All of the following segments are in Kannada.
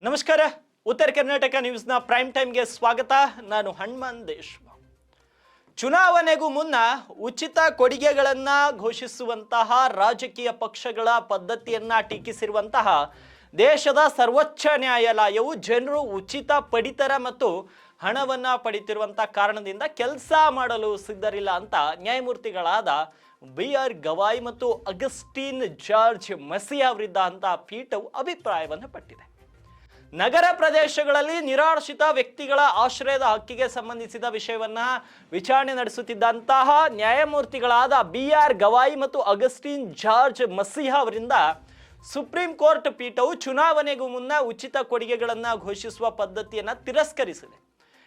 ನಮಸ್ಕಾರ. ಉತ್ತರ ಕರ್ನಾಟಕ ನ್ಯೂಸ್ನ ಪ್ರೈಮ್ ಟೈಮ್ಗೆ ಸ್ವಾಗತ. ನಾನು ಹನುಮಾನ್ ದೇಶ್ಮುಖ್. ಚುನಾವಣೆಗೂ ಮುನ್ನ ಉಚಿತ ಕೊಡುಗೆಗಳನ್ನು ಘೋಷಿಸುವಂತಹ ರಾಜಕೀಯ ಪಕ್ಷಗಳ ಪದ್ಧತಿಯನ್ನ ಟೀಕಿಸಿರುವಂತಹ ದೇಶದ ಸರ್ವೋಚ್ಚ ನ್ಯಾಯಾಲಯವು ಜನರು ಉಚಿತ ಪಡಿತರ ಮತ್ತು ಹಣವನ್ನು ಪಡಿತಿರುವಂತಹ ಕಾರಣದಿಂದ ಕೆಲಸ ಮಾಡಲು ಸಿದ್ಧರಿಲ್ಲ ಅಂತ ನ್ಯಾಯಮೂರ್ತಿಗಳಾದ BR ಗವಾಯ್ ಮತ್ತು ಅಗಸ್ಟಿನ್ ಜಾರ್ಜ್ ಮೆಸ್ಸಿ ಅವರಿದ್ದ ಅಂತ ಪೀಠವು ಅಭಿಪ್ರಾಯವನ್ನು ಪಟ್ಟಿದೆ. ನಗರ ಪ್ರದೇಶಗಳಲ್ಲಿ ನಿರಾಶ್ರಿತ ವ್ಯಕ್ತಿಗಳ ಆಶ್ರಯದ ಹಕ್ಕಿಗೆ ಸಂಬಂಧಿಸಿದ ವಿಷಯವನ್ನ ವಿಚಾರಣೆ ನಡೆಸುತ್ತಿದ್ದಂತಹ ನ್ಯಾಯಮೂರ್ತಿಗಳಾದ BR ಗವಾಯ್ ಮತ್ತು ಅಗಸ್ಟಿನ್ ಜಾರ್ಜ್ ಮೆಸ್ಸಿ ಅವರಿಂದ ಸುಪ್ರೀಂ ಕೋರ್ಟ್ ಪೀಠವು ಚುನಾವಣೆಗೂ ಮುನ್ನ ಉಚಿತ ಕೊಡುಗೆಗಳನ್ನು ಘೋಷಿಸುವ ಪದ್ಧತಿಯನ್ನು ತಿರಸ್ಕರಿಸಿದೆ.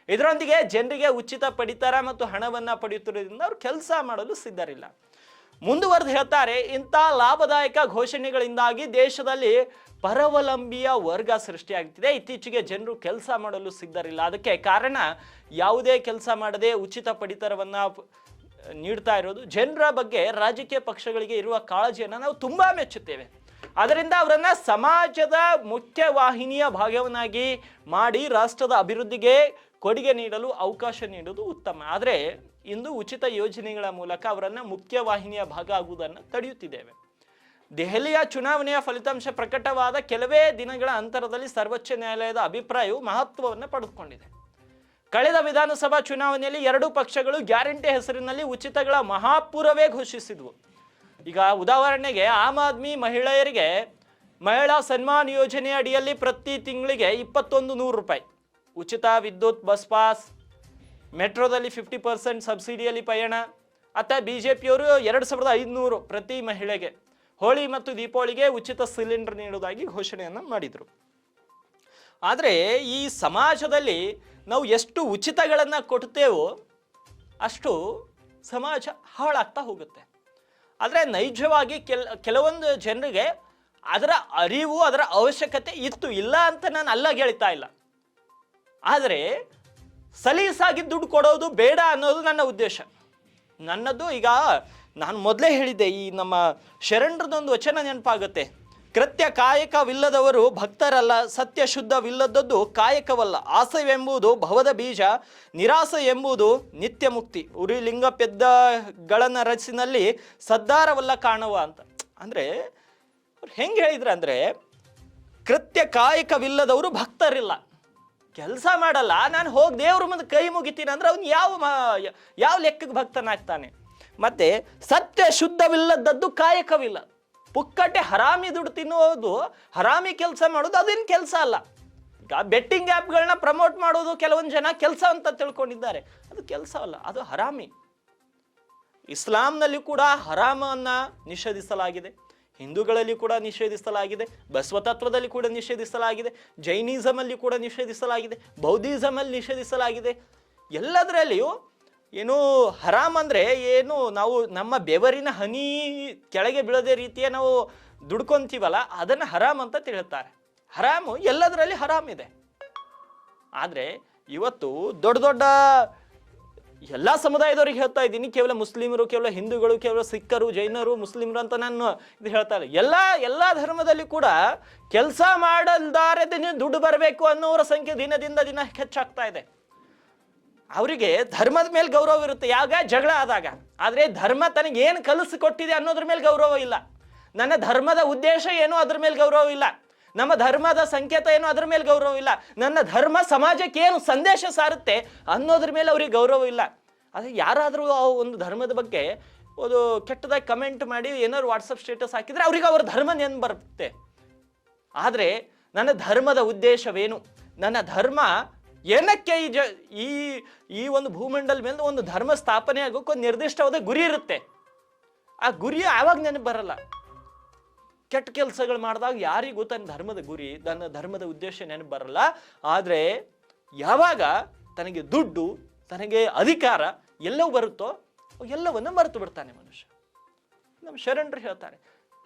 ಇದರೊಂದಿಗೆ ಜನರಿಗೆ ಉಚಿತ ಪಡಿತರ ಮತ್ತು ಹಣವನ್ನು ಪಡೆಯುತ್ತಿರುವುದರಿಂದ ಅವರು ಕೆಲಸ ಮಾಡಲು ಸಿದ್ಧರಿಲ್ಲ. ಮುಂದುವರೆದು ಹೇಳ್ತಾರೆ, ಇಂಥ ಲಾಭದಾಯಕ ಘೋಷಣೆಗಳಿಂದಾಗಿ ದೇಶದಲ್ಲಿ ಪರಾವಲಂಬಿಯ ವರ್ಗ ಸೃಷ್ಟಿಯಾಗುತ್ತಿದೆ. ಇತ್ತೀಚೆಗೆ ಜನರು ಕೆಲಸ ಮಾಡಲು ಸಿದ್ಧರಿಲ್ಲ. ಅದಕ್ಕೆ ಕಾರಣ ಯಾವುದೇ ಕೆಲಸ ಮಾಡದೆ ಉಚಿತ ಪಡಿತರವನ್ನು ನೀಡ್ತಾ ಇರೋದು. ಜನರ ಬಗ್ಗೆ ರಾಜಕೀಯ ಪಕ್ಷಗಳಿಗೆ ಇರುವ ಕಾಳಜಿಯನ್ನು ನಾವು ತುಂಬ ಮೆಚ್ಚುತ್ತೇವೆ. ಅದರಿಂದ ಅವರನ್ನ ಸಮಾಜದ ಮುಖ್ಯವಾಹಿನಿಯ ಭಾಗವನ್ನಾಗಿ ಮಾಡಿ ರಾಷ್ಟ್ರದ ಅಭಿವೃದ್ಧಿಗೆ ಕೊಡುಗೆ ನೀಡಲು ಅವಕಾಶ ನೀಡುವುದು ಉತ್ತಮ. ಆದರೆ ಇಂದು ಉಚಿತ ಯೋಜನೆಗಳ ಮೂಲಕ ಅವರನ್ನು ಮುಖ್ಯವಾಹಿನಿಯ ಭಾಗ ಆಗುವುದನ್ನು ತಡೆಯುತ್ತಿದ್ದೇವೆ. ದೆಹಲಿಯ ಚುನಾವಣೆಯ ಫಲಿತಾಂಶ ಪ್ರಕಟವಾದ ಕೆಲವೇ ದಿನಗಳ ಅಂತರದಲ್ಲಿ ಸರ್ವೋಚ್ಚ ನ್ಯಾಯಾಲಯದ ಅಭಿಪ್ರಾಯವು ಮಹತ್ವವನ್ನು ಪಡೆದುಕೊಂಡಿದೆ. ಕಳೆದ ವಿಧಾನಸಭಾ ಚುನಾವಣೆಯಲ್ಲಿ ಎರಡೂ ಪಕ್ಷಗಳು ಗ್ಯಾರಂಟಿ ಹೆಸರಿನಲ್ಲಿ ಉಚಿತಗಳ ಮಹಾಪೂರವೇ ಘೋಷಿಸಿದ್ವು. ಈಗ ಉದಾಹರಣೆಗೆ ಆಮ್ ಆದ್ಮಿ ಮಹಿಳೆಯರಿಗೆ ಮಹಿಳಾ ಸನ್ಮಾನ್ ಯೋಜನೆ ಅಡಿಯಲ್ಲಿ ಪ್ರತಿ ತಿಂಗಳಿಗೆ 2100 ರೂಪಾಯಿ ಉಚಿತ ವಿದ್ಯುತ್ ಬಸ್ ಪಾಸ್, ಮೆಟ್ರೋದಲ್ಲಿ 50% ಸಬ್ಸಿಡಿಯಲ್ಲಿ ಪಯಣ, ಅಥವಾ BJPಯವರು 2500 ಪ್ರತಿ ಮಹಿಳೆಗೆ, ಹೋಳಿ ಮತ್ತು ದೀಪಾವಳಿಗೆ ಉಚಿತ ಸಿಲಿಂಡರ್ ನೀಡುವುದಾಗಿ ಘೋಷಣೆಯನ್ನು ಮಾಡಿದರು. ಆದರೆ ಈ ಸಮಾಜದಲ್ಲಿ ನಾವು ಎಷ್ಟು ಉಚಿತಗಳನ್ನು ಕೊಡ್ತೇವೋ ಅಷ್ಟು ಸಮಾಜ ಹಾಳಾಗ್ತಾ ಹೋಗುತ್ತೆ. ಆದರೆ ನೈಜವಾಗಿ ಕೆಲವೊಂದು ಜನರಿಗೆ ಅದರ ಅರಿವು, ಅದರ ಅವಶ್ಯಕತೆ ಇತ್ತು, ಇಲ್ಲ ಅಂತ ನಾನು ಅಲ್ಲ ಹೇಳ್ತಾ ಇಲ್ಲ. ಆದರೆ ಸಲೀಸಾಗಿ ದುಡ್ಡು ಕೊಡೋದು ಬೇಡ ಅನ್ನೋದು ನನ್ನ ಉದ್ದೇಶ. ನನ್ನದು ಈಗ ನಾನು ಮೊದಲೇ ಹೇಳಿದ್ದೆ, ಈ ನಮ್ಮ ಶರಣರದೊಂದು ವಚನ ನೆನಪಾಗುತ್ತೆ. ಕೃತ್ಯ ಕಾಯಕವಿಲ್ಲದವರು ಭಕ್ತರಲ್ಲ, ಸತ್ಯ ಶುದ್ಧವಿಲ್ಲದದ್ದು ಕಾಯಕವಲ್ಲ, ಆಸೆವೆಂಬುದು ಭವದ ಬೀಜ, ನಿರಾಸೆ ಎಂಬುದು ನಿತ್ಯ ಮುಕ್ತಿ, ಉರಿ ಲಿಂಗ ಪೆದ್ದಗಳನ್ನ ರಚಿನಲ್ಲಿ ಸದ್ದಾರವಲ್ಲ ಕಾಣುವ ಅಂತ. ಅಂದರೆ ಅವ್ರು ಹೆಂಗೆ ಹೇಳಿದ್ರು ಅಂದರೆ, ಕೃತ್ಯ ಕಾಯಕವಿಲ್ಲದವರು ಭಕ್ತರಿಲ್ಲ, ಕೆಲಸ ಮಾಡಲ್ಲ, ನಾನು ಹೋಗಿ ದೇವ್ರ ಮುಂದೆ ಕೈ ಮುಗಿತೀನಿ ಅಂದ್ರೆ ಅವ್ನು ಯಾವ ಲೆಕ್ಕಕ್ಕೆ ಭಕ್ತನಾಗ್ತಾನೆ. ಮತ್ತೆ ಸತ್ಯ ಶುದ್ಧವಿಲ್ಲದದ್ದು ಕಾಯಕವಿಲ್ಲ. ಪುಕ್ಕಟ್ಟೆ ಹರಾಮಿ ದುಡ್ಡು ತಿನ್ನುವುದು, ಹರಾಮಿ ಕೆಲಸ ಮಾಡೋದು ಅದೇನು ಕೆಲಸ ಅಲ್ಲ. ಈಗ ಬೆಟ್ಟಿಂಗ್ ಆ್ಯಪ್ಗಳನ್ನ ಪ್ರಮೋಟ್ ಮಾಡೋದು ಕೆಲವೊಂದು ಜನ ಕೆಲಸ ಅಂತ ತಿಳ್ಕೊಂಡಿದ್ದಾರೆ, ಅದು ಕೆಲಸ ಅಲ್ಲ, ಅದು ಹರಾಮಿ. ಇಸ್ಲಾಂನಲ್ಲಿ ಕೂಡ ಹರಾಮನ್ನು ನಿಷೇಧಿಸಲಾಗಿದೆ, ಹಿಂದೂಗಳಲ್ಲಿ ಕೂಡ ನಿಷೇಧಿಸಲಾಗಿದೆ, ಬಸವತತ್ವದಲ್ಲಿ ಕೂಡ ನಿಷೇಧಿಸಲಾಗಿದೆ, ಜೈನಿಸಮಲ್ಲಿ ಕೂಡ ನಿಷೇಧಿಸಲಾಗಿದೆ, ಬೌದ್ಧಿಸಮಲ್ಲಿ ನಿಷೇಧಿಸಲಾಗಿದೆ. ಎಲ್ಲದರಲ್ಲಿಯೂ ಏನು ಹರಾಮ್ ಅಂದರೆ ಏನು, ನಾವು ನಮ್ಮ ಬೆವರಿನ ಹನಿ ಕೆಳಗೆ ಬೀಳದೆ ರೀತಿಯ ನಾವು ದುಡ್ಕೊಂತೀವಲ್ಲ, ಅದನ್ನು ಹರಾಮ್ ಅಂತ ತಿಳ್ತಾರೆ. ಹರಾಮು ಎಲ್ಲದರಲ್ಲಿ ಹರಾಮ್ ಇದೆ. ಆದರೆ ಇವತ್ತು ದೊಡ್ಡ ದೊಡ್ಡ ಎಲ್ಲ ಸಮುದಾಯದವ್ರಿಗೆ ಹೇಳ್ತಾ ಇದ್ದೀನಿ, ಕೇವಲ ಮುಸ್ಲಿಮರು, ಕೇವಲ ಹಿಂದೂಗಳು, ಕೇವಲ ಸಿಖ್ಖರು, ಜೈನರು, ಮುಸ್ಲಿಮರು ಅಂತ ನಾನು ಇದು ಹೇಳ್ತಾ ಇಲ್ಲ. ಎಲ್ಲ ಧರ್ಮದಲ್ಲಿ ಕೂಡ ಕೆಲಸ ಮಾಡಲ್ದಾರೆ ದುಡ್ಡು ಬರಬೇಕು ಅನ್ನೋರ ಸಂಖ್ಯೆ ದಿನದಿಂದ ದಿನ ಹೆಚ್ಚಾಗ್ತಾ ಇದೆ. ಅವರಿಗೆ ಧರ್ಮದ ಮೇಲೆ ಗೌರವ ಇರುತ್ತೆ ಯಾವಾಗ ಜಗಳ ಆದಾಗ. ಆದರೆ ಧರ್ಮ ತನಗೆ ಏನು ಕಲಿಸಿಕೊಟ್ಟಿದೆ ಅನ್ನೋದ್ರ ಮೇಲೆ ಗೌರವ ಇಲ್ಲ. ನನ್ನ ಧರ್ಮದ ಉದ್ದೇಶ ಏನು ಅದ್ರ ಮೇಲೆ ಗೌರವ ಇಲ್ಲ. ನಮ್ಮ ಧರ್ಮದ ಸಂಕೇತ ಏನು ಅದ್ರ ಮೇಲೆ ಗೌರವ ಇಲ್ಲ. ನನ್ನ ಧರ್ಮ ಸಮಾಜಕ್ಕೆ ಏನು ಸಂದೇಶ ಸಾರುತ್ತೆ ಅನ್ನೋದ್ರ ಮೇಲೆ ಅವ್ರಿಗೆ ಗೌರವ ಇಲ್ಲ. ಆದರೆ ಯಾರಾದರೂ ಆ ಒಂದು ಧರ್ಮದ ಬಗ್ಗೆ ಒಂದು ಕೆಟ್ಟದಾಗಿ ಕಮೆಂಟ್ ಮಾಡಿ ಏನಾದ್ರು ವಾಟ್ಸಪ್ ಸ್ಟೇಟಸ್ ಹಾಕಿದರೆ ಅವ್ರಿಗೆ ಅವ್ರ ಧರ್ಮ ನೆನ್ ಬರುತ್ತೆ. ಆದರೆ ನನ್ನ ಧರ್ಮದ ಉದ್ದೇಶವೇನು, ನನ್ನ ಧರ್ಮ ಏನಕ್ಕೆ ಈ ಒಂದು ಭೂಮಂಡಲ ಮೇಲೆ ಒಂದು ಧರ್ಮ ಸ್ಥಾಪನೆ ಆಗೋಕೆ ಒಂದು ನಿರ್ದಿಷ್ಟವಾದ ಗುರಿ ಇರುತ್ತೆ. ಆ ಗುರಿ ಯಾವಾಗ ನೆನಪು ಬರಲ್ಲ. ಕೆಟ್ಟ ಕೆಲಸಗಳು ಮಾಡಿದಾಗ ಯಾರಿಗೂ ತನ್ನ ಧರ್ಮದ ಗುರಿ, ತನ್ನ ಧರ್ಮದ ಉದ್ದೇಶ ನೆನಪು ಬರಲ್ಲ. ಆದರೆ ಯಾವಾಗ ತನಗೆ ದುಡ್ಡು, ತನಗೆ ಅಧಿಕಾರ ಎಲ್ಲವೂ ಬರುತ್ತೋ ಎಲ್ಲವನ್ನು ಮರೆತು ಬಿಡ್ತಾನೆ ಮನುಷ್ಯ. ನಮ್ಮ ಶರಣರು ಹೇಳ್ತಾರೆ,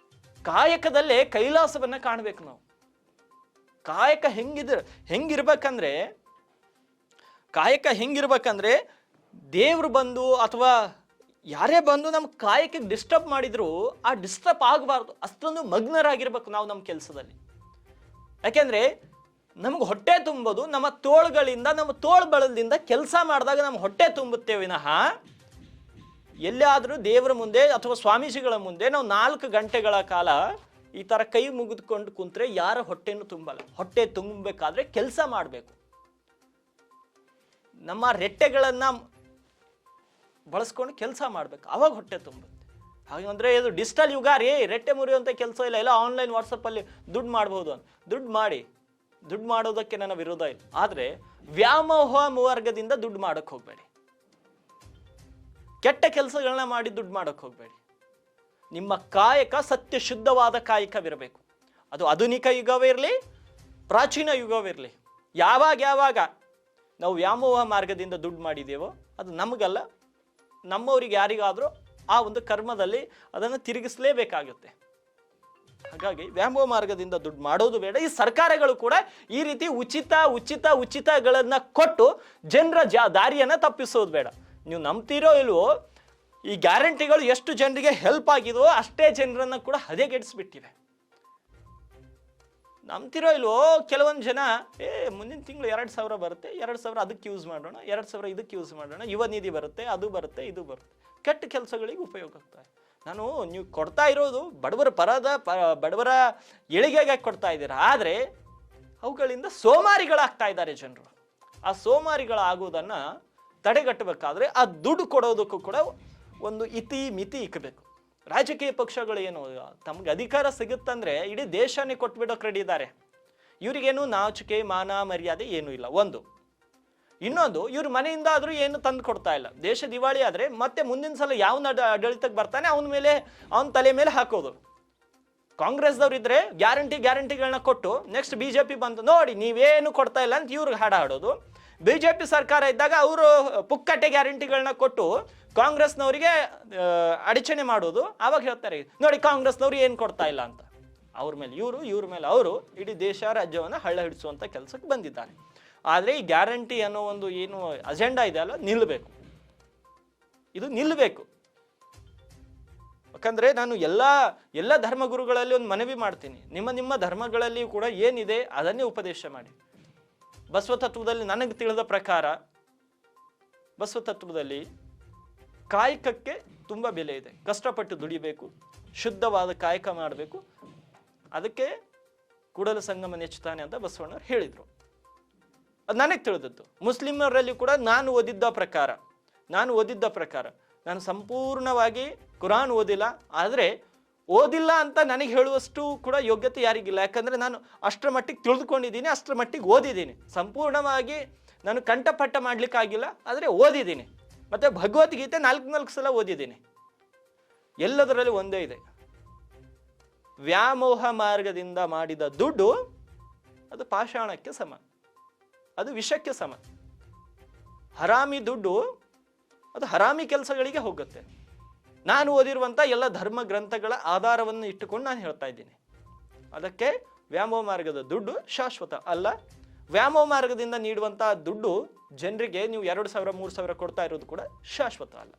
ಕಾಯಕದಲ್ಲೇ ಕೈಲಾಸವನ್ನು ಕಾಣಬೇಕು ನಾವು. ಕಾಯಕ ಹೆಂಗಿರ್ಬೇಕಂದ್ರೆ ದೇವ್ರು ಬಂದು ಅಥವಾ ಯಾರೇ ಬಂದು ನಮ್ಮ ಕಾಯಕ್ಕೆ ಡಿಸ್ಟರ್ಬ್ ಮಾಡಿದ್ರು ಆ ಡಿಸ್ಟರ್ಬ್ ಆಗಬಾರ್ದು, ಅಷ್ಟೊಂದು ಮಗ್ನರಾಗಿರ್ಬೇಕು ನಾವು ನಮ್ಮ ಕೆಲಸದಲ್ಲಿ. ಯಾಕೆಂದರೆ ನಮ್ಗೆ ಹೊಟ್ಟೆ ತುಂಬೋದು ನಮ್ಮ ತೋಳುಗಳಿಂದ, ನಮ್ಮ ತೋಳ್ಬಳದಿಂದ ಕೆಲಸ ಮಾಡಿದಾಗ ನಮ್ಮ ಹೊಟ್ಟೆ ತುಂಬುತ್ತೆ ವಿನಃ ಎಲ್ಲಿಯಾದರೂ ದೇವರ ಮುಂದೆ ಅಥವಾ ಸ್ವಾಮೀಜಿಗಳ ಮುಂದೆ ನಾವು 4 ಗಂಟೆಗಳ ಕಾಲ ಈ ಥರ ಕೈ ಮುಗಿದುಕೊಂಡು ಕುಂತ್ರೆ ಯಾರ ಹೊಟ್ಟೆನೂ ತುಂಬಲ್ಲ. ಹೊಟ್ಟೆ ತುಂಬಬೇಕಾದ್ರೆ ಕೆಲಸ ಮಾಡಬೇಕು. ನಮ್ಮ ರೆಟ್ಟೆಗಳನ್ನು ಬಳಸ್ಕೊಂಡು ಕೆಲಸ ಮಾಡಬೇಕು, ಆವಾಗ ಹೊಟ್ಟೆ ತುಂಬುತ್ತೆ. ಹಾಗಂದ್ರೆ ಇದು ಡಿಜಿಟಲ್ ಯುಗ ರೀ, ರೆಟ್ಟೆ ಮುರಿಯುವಂಥ ಕೆಲಸ ಇಲ್ಲ. ಎಲ್ಲ ಆನ್ಲೈನ್ ವಾಟ್ಸಪ್ಪಲ್ಲಿ ದುಡ್ಡು ಮಾಡ್ಬೋದು ಅಂತ. ದುಡ್ಡು ಮಾಡೋದಕ್ಕೆ ನನ್ನ ವಿರೋಧ ಇಲ್ಲ. ಆದರೆ ವ್ಯಾಮೋಹ ಮಾರ್ಗದಿಂದ ದುಡ್ಡು ಮಾಡೋಕ್ಕೆ ಹೋಗಬೇಡಿ. ಕೆಟ್ಟ ಕೆಲಸಗಳನ್ನ ಮಾಡಿ ದುಡ್ಡು ಮಾಡೋಕ್ಕೆ ಹೋಗಬೇಡಿ. ನಿಮ್ಮ ಕಾಯಕ ಸತ್ಯ ಶುದ್ಧವಾದ ಕಾಯಕವಿರಬೇಕು. ಅದು ಆಧುನಿಕ ಯುಗವೇ ಇರಲಿ, ಪ್ರಾಚೀನ ಯುಗವೇ ಇರಲಿ, ಯಾವಾಗ ನಾವು ವ್ಯಾಮೋಹ ಮಾರ್ಗದಿಂದ ದುಡ್ಡು ಮಾಡಿದ್ದೇವೋ ಅದು ನಮಗಲ್ಲ, ನಮ್ಮವರಿಗೆ ಯಾರಿಗಾದರೂ ಆ ಒಂದು ಕರ್ಮದಲ್ಲಿ ಅದನ್ನು ತಿರುಗಿಸಲೇಬೇಕಾಗುತ್ತೆ. ಹಾಗಾಗಿ ವ್ಯಾಮೋಹ ಮಾರ್ಗದಿಂದ ದುಡ್ಡು ಮಾಡೋದು ಬೇಡ. ಈ ಸರ್ಕಾರಗಳು ಕೂಡ ಈ ರೀತಿ ಉಚಿತಗಳನ್ನು ಕೊಟ್ಟು ಜನರ ದಾರಿಯನ್ನು ತಪ್ಪಿಸೋದು ಬೇಡ. ನೀವು ನಂಬ್ತೀರೋ ಇಲ್ವೋ, ಈ ಗ್ಯಾರಂಟಿಗಳು ಎಷ್ಟು ಜನರಿಗೆ ಹೆಲ್ಪ್ ಆಗಿದೋ ಅಷ್ಟೇ ಜನರನ್ನು ಕೂಡ ಹದಗೆಡಿಸ್ಬಿಟ್ಟಿವೆ. ನಂಬ್ತಿರೋ ಇಲ್ವೋ, ಕೆಲವೊಂದು ಜನ ಮುಂದಿನ ತಿಂಗಳು 2,000 ಬರುತ್ತೆ, 2,000 ಅದಕ್ಕೆ ಯೂಸ್ ಮಾಡೋಣ, 2,000 ಇದಕ್ಕೆ ಯೂಸ್ ಮಾಡೋಣ, ಯುವ ನಿಧಿ ಬರುತ್ತೆ, ಅದು ಬರುತ್ತೆ, ಇದು ಬರುತ್ತೆ, ಕೆಟ್ಟ ಕೆಲಸಗಳಿಗೆ ಉಪಯೋಗ ಆಗ್ತದೆ. ನೀವು ಕೊಡ್ತಾ ಇರೋದು ಬಡವರ ಏಳಿಗೆಗೆ ಕೊಡ್ತಾ ಇದ್ದೀರಾ, ಆದರೆ ಅವುಗಳಿಂದ ಸೋಮಾರಿಗಳಾಗ್ತಾ ಇದ್ದಾರೆ ಜನರು. ಆ ಸೋಮಾರಿಗಳಾಗೋದನ್ನು ತಡೆಗಟ್ಟಬೇಕಾದ್ರೆ ಆ ದುಡ್ಡು ಕೊಡೋದಕ್ಕೂ ಕೂಡ ಒಂದು ಮಿತಿ ಇಕ್ಕಬೇಕು. ರಾಜಕೀಯ ಪಕ್ಷಗಳು ಏನು ತಮ್ಗೆ ಅಧಿಕಾರ ಸಿಗುತ್ತಂದ್ರೆ ಇಡೀ ದೇಶನೇ ಕೊಟ್ಬಿಡೋಕೆ ರೆಡಿ ಇದ್ದಾರೆ. ಇವರಿಗೇನು ನಾಚಿಕೆ ಮಾನ ಮರ್ಯಾದೆ ಏನೂ ಇಲ್ಲ. ಇನ್ನೊಂದು ಇವ್ರ ಮನೆಯಿಂದ ಆದರೂ ಏನು ತಂದು ಕೊಡ್ತಾ ಇಲ್ಲ. ದೇಶ ದಿವಾಳಿ ಆದರೆ ಮತ್ತೆ ಮುಂದಿನ ಸಲ ಯಾವ ಆಡಳಿತಕ್ಕೆ ಬರ್ತಾನೆ ಅವನ ತಲೆ ಮೇಲೆ ಹಾಕೋದು. ಕಾಂಗ್ರೆಸ್ದವ್ರು ಇದ್ರೆ ಗ್ಯಾರಂಟಿಗಳನ್ನ ಕೊಟ್ಟು ನೆಕ್ಸ್ಟ್ BJP ಬಂದು ನೋಡಿ ನೀವೇನು ಕೊಡ್ತಾ ಇಲ್ಲ ಅಂತ ಇವ್ರಿಗೆ ಹಾಡೋದು. BJP ಸರ್ಕಾರ ಇದ್ದಾಗ ಅವರು ಪುಕ್ಕಟ್ಟೆ ಗ್ಯಾರಂಟಿಗಳನ್ನ ಕೊಟ್ಟು ಕಾಂಗ್ರೆಸ್ನವರಿಗೆ ಅಡಚಣೆ ಮಾಡೋದು. ಆವಾಗ ಹೇಳ್ತಾರೆ ನೋಡಿ ಕಾಂಗ್ರೆಸ್ನವ್ರು ಏನು ಕೊಡ್ತಾ ಇಲ್ಲ ಅಂತ. ಅವ್ರ ಮೇಲೆ ಇವ್ರ ಮೇಲೆ ಅವರು ಇಡೀ ದೇಶ ರಾಜ್ಯವನ್ನು ಹಳ್ಳ ಹಿಡಿಸುವಂಥ ಕೆಲಸಕ್ಕೆ ಬಂದಿದ್ದಾರೆ. ಆದರೆ ಈ ಗ್ಯಾರಂಟಿ ಅನ್ನೋ ಒಂದು ಏನು ಅಜೆಂಡಾ ಇದೆ ಅಲ್ಲ, ಇದು ನಿಲ್ಲಬೇಕು. ಯಾಕಂದರೆ ನಾನು ಎಲ್ಲ ಧರ್ಮಗುರುಗಳಲ್ಲಿ ಒಂದು ಮನವಿ ಮಾಡ್ತೀನಿ, ನಿಮ್ಮ ಧರ್ಮಗಳಲ್ಲಿ ಕೂಡ ಏನಿದೆ ಅದನ್ನೇ ಉಪದೇಶ ಮಾಡಿ. ಬಸವ ತತ್ವದಲ್ಲಿ ನನಗೆ ತಿಳಿದ ಪ್ರಕಾರ ಬಸವ ತತ್ವದಲ್ಲಿ ಕಾಯಕಕ್ಕೆ ತುಂಬ ಬೆಲೆ ಇದೆ. ಕಷ್ಟಪಟ್ಟು ದುಡಿಬೇಕು, ಶುದ್ಧವಾದ ಕಾಯಕ ಮಾಡಬೇಕು. ಅದಕ್ಕೆ ಕೂಡಲ ಸಂಗಮ ನೆಚ್ಚುತ್ತಾನೆ ಅಂತ ಬಸವಣ್ಣವ್ರು ಹೇಳಿದರು. ಅದು ನನಗೆ ತಿಳಿದದ್ದು. ಮುಸ್ಲಿಮರಲ್ಲಿ ಕೂಡ ನಾನು ಓದಿದ್ದ ಪ್ರಕಾರ ನಾನು ಸಂಪೂರ್ಣವಾಗಿ ಕುರಾನ್ ಓದಿಲ್ಲ, ಆದರೆ ಓದಿಲ್ಲ ಅಂತ ನನಗೆ ಹೇಳುವಷ್ಟು ಕೂಡ ಯೋಗ್ಯತೆ ಯಾರಿಗಿಲ್ಲ. ಯಾಕಂದರೆ ನಾನು ಅಷ್ಟರ ಮಟ್ಟಿಗೆ ತಿಳಿದುಕೊಂಡಿದ್ದೀನಿ, ಅಷ್ಟರ ಮಟ್ಟಿಗೆ ಓದಿದ್ದೀನಿ. ಸಂಪೂರ್ಣವಾಗಿ ನಾನು ಕಂಠಪಟ್ಟ ಮಾಡಲಿಕ್ಕಾಗಿಲ್ಲ, ಆದರೆ ಓದಿದ್ದೀನಿ. ಮತ್ತು ಭಗವದ್ಗೀತೆ 4 ಸಲ ಓದಿದ್ದೀನಿ. ಎಲ್ಲದರಲ್ಲಿ ಒಂದೇ ಇದೆ, ವ್ಯಾಮೋಹ ಮಾರ್ಗದಿಂದ ಮಾಡಿದ ದುಡ್ಡು ಅದು ಪಾಷಾಣಕ್ಕೆ ಸಮ, ಅದು ವಿಷಕ್ಕೆ ಸಮ. ಹರಾಮಿ ದುಡ್ಡು ಅದು ಹರಾಮಿ ಕೆಲಸಗಳಿಗೆ ಹೋಗುತ್ತೆ. ನಾನು ಓದಿರುವಂಥ ಎಲ್ಲ ಧರ್ಮ ಗ್ರಂಥಗಳ ಆಧಾರವನ್ನು ಇಟ್ಟುಕೊಂಡು ನಾನು ಹೇಳ್ತಾ ಇದ್ದೀನಿ. ಅದಕ್ಕೆ ವ್ಯಾಮೋಹ ಮಾರ್ಗದ ದುಡ್ಡು ಶಾಶ್ವತ ಅಲ್ಲ. ವ್ಯಾಮೋಹ ಮಾರ್ಗದಿಂದ ನೀಡುವಂಥ ದುಡ್ಡು ಜನರಿಗೆ ನೀವು 2,000 3,000 ಕೊಡ್ತಾ ಇರೋದು ಕೂಡ ಶಾಶ್ವತ ಅಲ್ಲ.